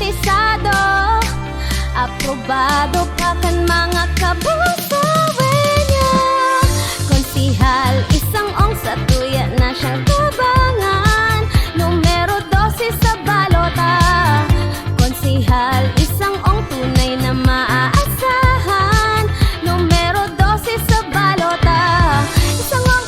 garantisado. Aprobado pa kan mga kabusawenya. Konsihal isang ong sa tuya na siyang tabangan. Numero 12 sa balota. Konsihal isang ong tunay na maaasahan. Numero 12 sa balota. Isang ong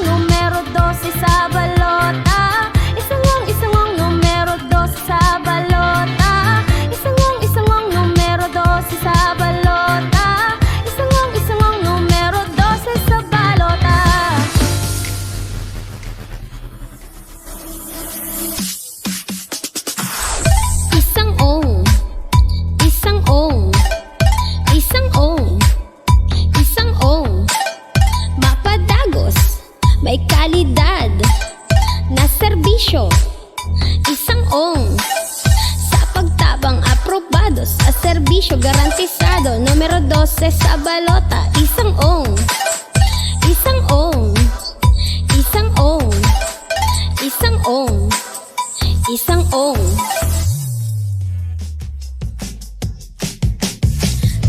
numero 12 sa balota. Isang ong numero 12 sa balota. Isang ong numero 12 sa balota. Isang ong numero 12 sa balota. Isang ong, isang ong, isang ong, isang ong, mapadagos, may kalidad na serbisyo. Isang ong, sa pagtabang aprobado, sa serbisyo garantisado. Numero 12 sa balota. Isang ong, isang ong, isang ong, isang ong, isang ong.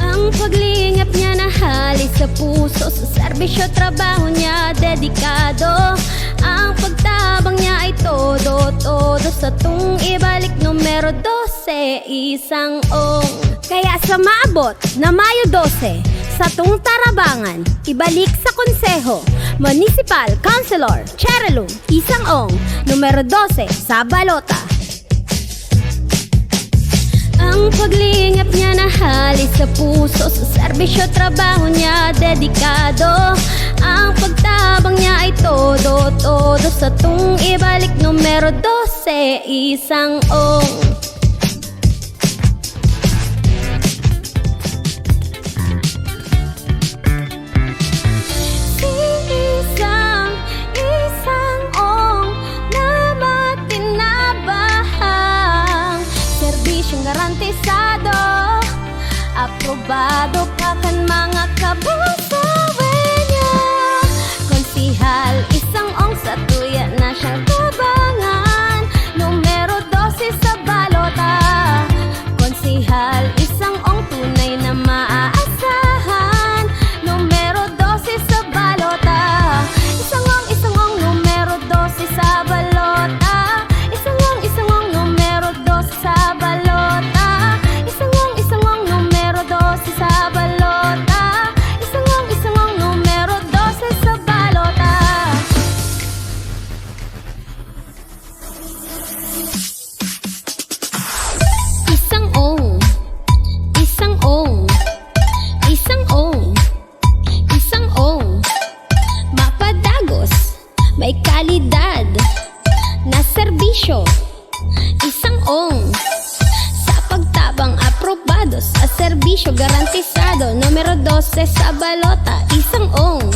Ang paglingap niya na halis sa puso, sa serbisyo trabaho niya dedikado. Ang pagtabang niya ay todo sa tung ibalik. Numero 12, isang ong. Kaya sa maabot na Mayo 12, sa tung tarabangan, ibalik sa konseho, Municipal Councilor Cherelum, isang ong, numero 12 sa balota. Ang paglingap niya na halis sa puso, sa serbisyo trabaho niya dedikado. Ang pagtabang niya ay todo sa tung ibalik. Numero 12, isang ong. Isang ong na matinabahang serbisyong garantisado. Aprobado pa kan mga kabusawenya. Konsihal isang ong sa tuya na siyang tabangan. Numero 12 sa balota. Konsihal isang ong tunay na maaasahan. Numero 12 sa balota. Isang ong numero 12 sa balota. Isang ong numero 12 sa balota. Isang ong numero 12 sa balota. Isang ong numero 12 sa balota. Isang ong, isang ong, isang ong, isang ong, mapadagos, may kalidad na serbisyo. Isang ong, sa pagtabang aprobado, sa serbisyo garantisado. Numero 12 sa balota. Isang ong,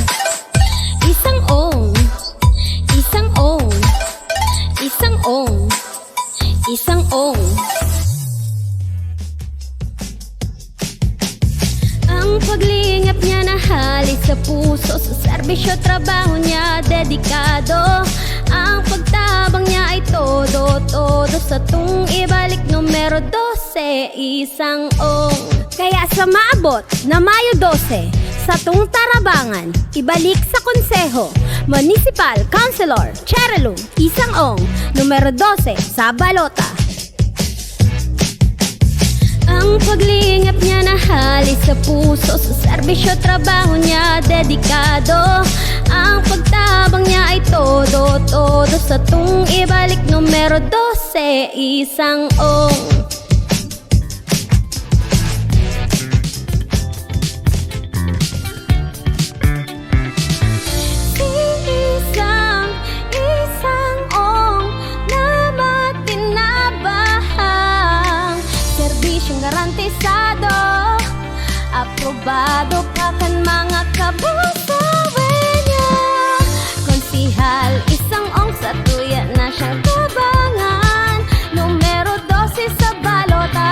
isang ong, isang ong, isang ong, isang ong. Ang paglingap niya na halis sa puso, sa serbisyo trabaho niya dedikado. Ang pagtabang niya ay todo sa tung ibalik. Numero 12, isang ong. Kaya sa maabot na Mayo 12, sa tung tarabangan, ibalik sa konseho, Municipal Councilor Cherelum, isang ong, numero 12 sa balota. Ang paglingap niya na halis sa puso, sa serbisyo trabaho niya dedikado. Ang pagtabang niya ay todo sa tung ibalik. Numero 12, isang ong. Isang ong na matinabahang serbisyong garantisado. Aprobado pa kan mga kabusawenya. Konsihal isang ong sa tuya na siyang tabangan. Numero 12 sa balota.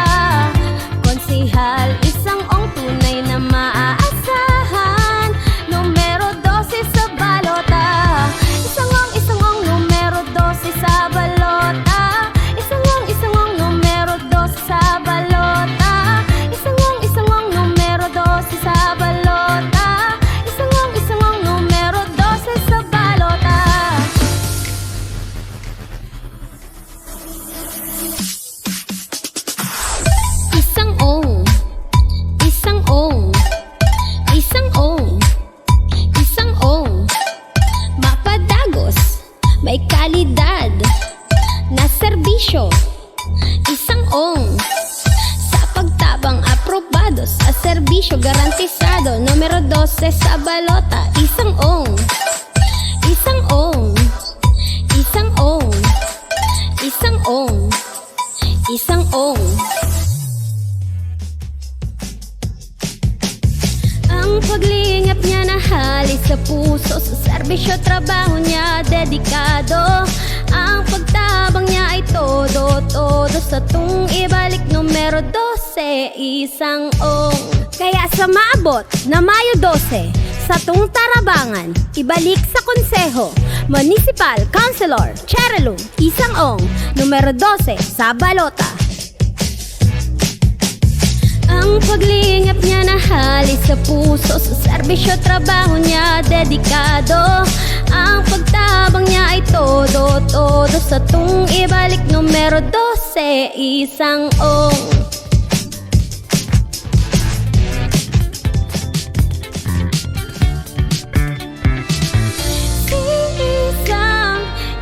Konsihal isang ong tunay na maaasahan. Numero 12 sa balota. Isang ong numero 12 sa balota. Isang ong numero 12 sa serbisyo, isang ong. Sa pagtabang aprobado, sa serbisyo garantisado. Numero 12 sa balota, isang ong. Isang ong. Isang ong. Isang ong. Isang ong. Ang paglingap niya na halis sa puso, sa serbisyo trabaho niya dedikado. Ang pagtabang niya ay todo sa tung ibalik. Numero 12, isang ong. Kaya sa maabot na Mayo 12, sa tung tarabangan, ibalik sa konseho, Municipal Councilor Cherelum, isang ong. Numero 12 sa balota. Ang paglingap niya na halis sa puso, sa serbisyo trabaho niya dedikado. Ang pagtabang niya ay todo sa tung ibalik. Numero 12, isang ong.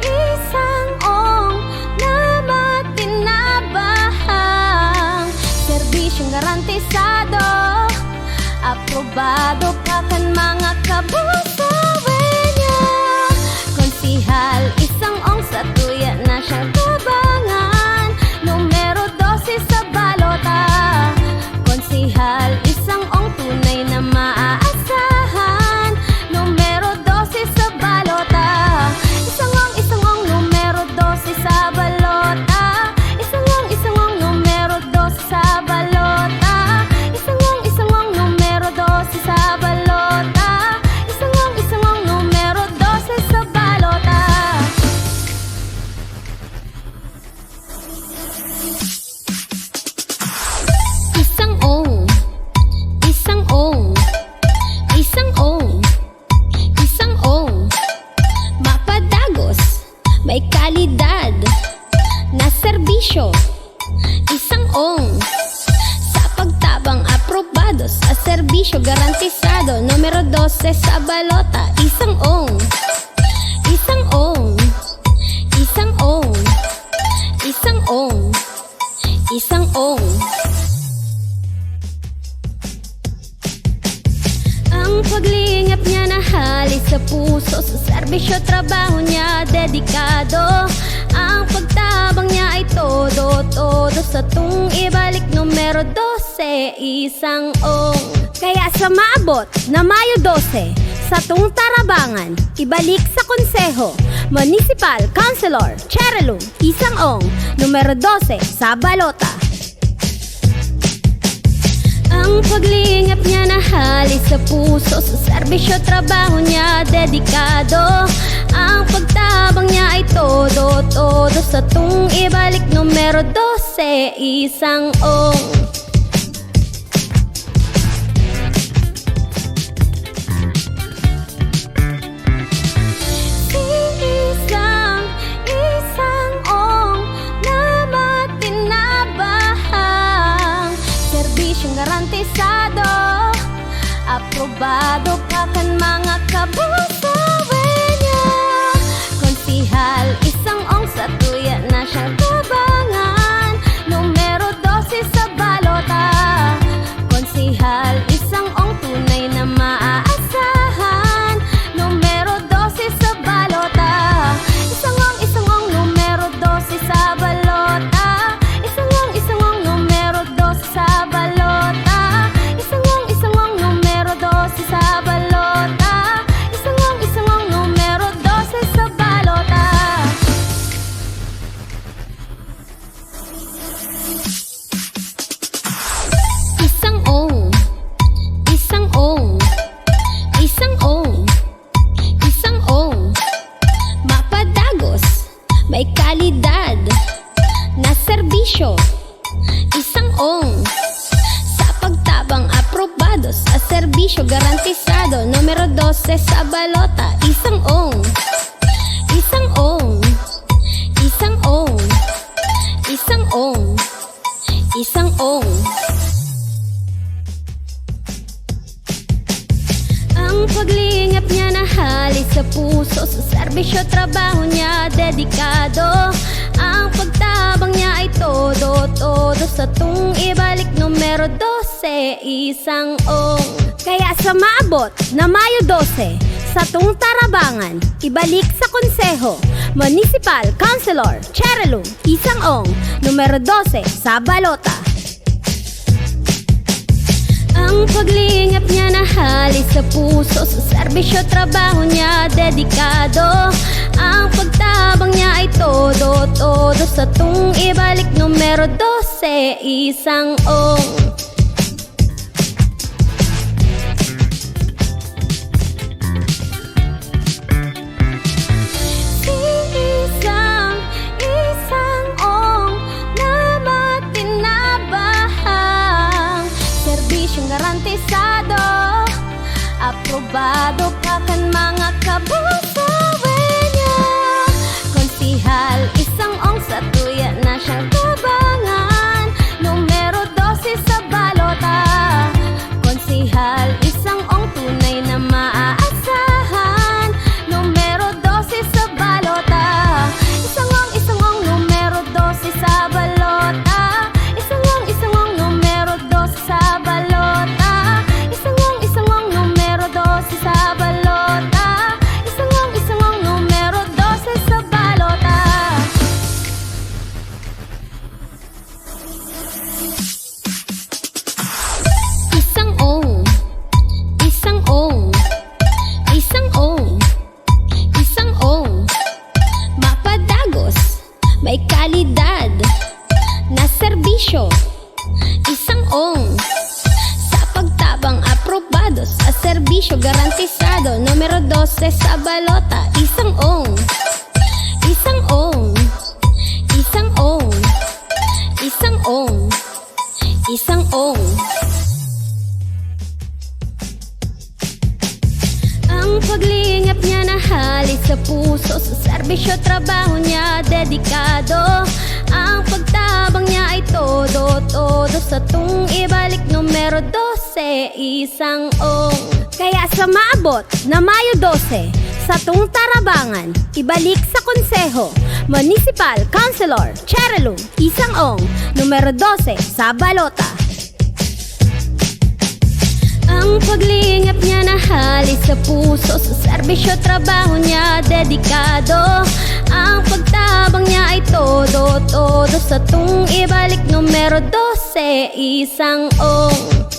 Isang ong na matinabahang serbisyong garantisado, aprobado pa kan mga kabusawen niya. Konsihal, isang ong sa tuya na siyang tabangan. Numero 12 sa balota. Konsihal, isang ong tunay na maaasahan. Numero 12 sa balota. Isang ong, numero 12 sa balota. Isang ong, numero 12 sa balota. Isang ong, numero 12 sa balota. Isang ong, numero 12 sa balota. Isang ong. Isang ong. Isang ong. Isang ong. Mapadagos, may kalidad na serbisyo, isang ong. Sa pagtabang aprobado, sa serbisyo garantisado. Numero 12 sa balota, isang ong. Isang ong. Isang ong. Isang ong. Isang ong. Ang paglingap niya na halis sa puso, sa serbisyo trabaho niya dedikado. Ang pagtabang niya ay todo sa tung ibalik. Numero 12, isang ong. Kaya sa maabot na Mayo 12, sa tung tarabangan, ibalik sa konseho, Municipal Councilor Cherelum, isang ong. Numero 12 sa balota. Ang paglingap niya na halis sa puso, sa serbisyo trabaho niya dedikado. Ang pagtabang niya ay todo sa tung ibalik. Numero 12, isang ong. Isang ong na matinabahang serbisyong garantisado, aprobado pa kan mga kabusawen niya. Konsihal, isang ong sa tuya na siyang tabangan. Numero 12 sa balota. Konsihal, isang ong tunay na maaasahan. Numero 12 sa balota. Isang ong, numero 12 sa balota. Isang ong, numero 12 sa balota. Isang ong, numero 12 sa balota. Isang ong, numero 12 sa balota. Isang ong. Isang ong. Isang ong. Isang ong. Mapadagos, may kalidad na serbisyo, isang ong. Sa pagtabang aprobado, sa serbisyo garantisado. Numero 12 sa balota, isang ong. Isang ong. Isang ong. Isang ong. Isang ong. Ang paglingap niya na halis sa puso, sa serbisyo trabaho niya dedikado. Ang pagtabang isang ong. Kaya sa maabot na Mayo 12, sa tung Tarabangan, ibalik sa konseho, Municipal Councilor Cherilyn Isang Ong, numero 12 sa balota. Ang paglingap niya na halis sa puso, sa serbisyo trabaho niya dedikado. Ang pagtabang niya ay todo sa tung ibalik, numero 12 Isang Ong. Isang ong na matinabahang serbisyong garantisado, aprobado pa kan mga kabusawan niya. Konsihal Isang Ong sa tuya na siyang tabangan, numero 12 sa balota. Konsihal Isang Ong tunay na maaasahan, numero 12 sa balota. Isang Ong, numero 12 sa balota. Isang Ong, numero 12 sa balota. Isang Ong, numero 12 sa balota. Isang Ong, numero 12 sa balota. Isang Ong, Isang Ong, Isang Ong, Isang Ong, mapadagos, may kalidad na serbisyo. Isang Ong, sa pagtabang aprobado, sa serbisyo garantisado, numero 12 sa balota. Isang Ong, Isang Ong, Isang Ong, Isang Ong, Isang Ong. Ang paglingap niya na halis sa puso, sa serbisyo trabaho niya dedikado. Ang pagtabang niya ay todo sa tung ibalik, numero 12 Isang Ong. Kaya sa maabot na Mayo 12, sa tung Tarabangan, ibalik sa konseho, Municipal Councilor Cherilyn Isang Ong, numero 12 sa balota. Ang paglingap niya na halis sa puso, sa serbisyo trabaho niya dedikado. Ang pagtabang niya ay todo sa tung ibalik, numero 12 Isang Ong.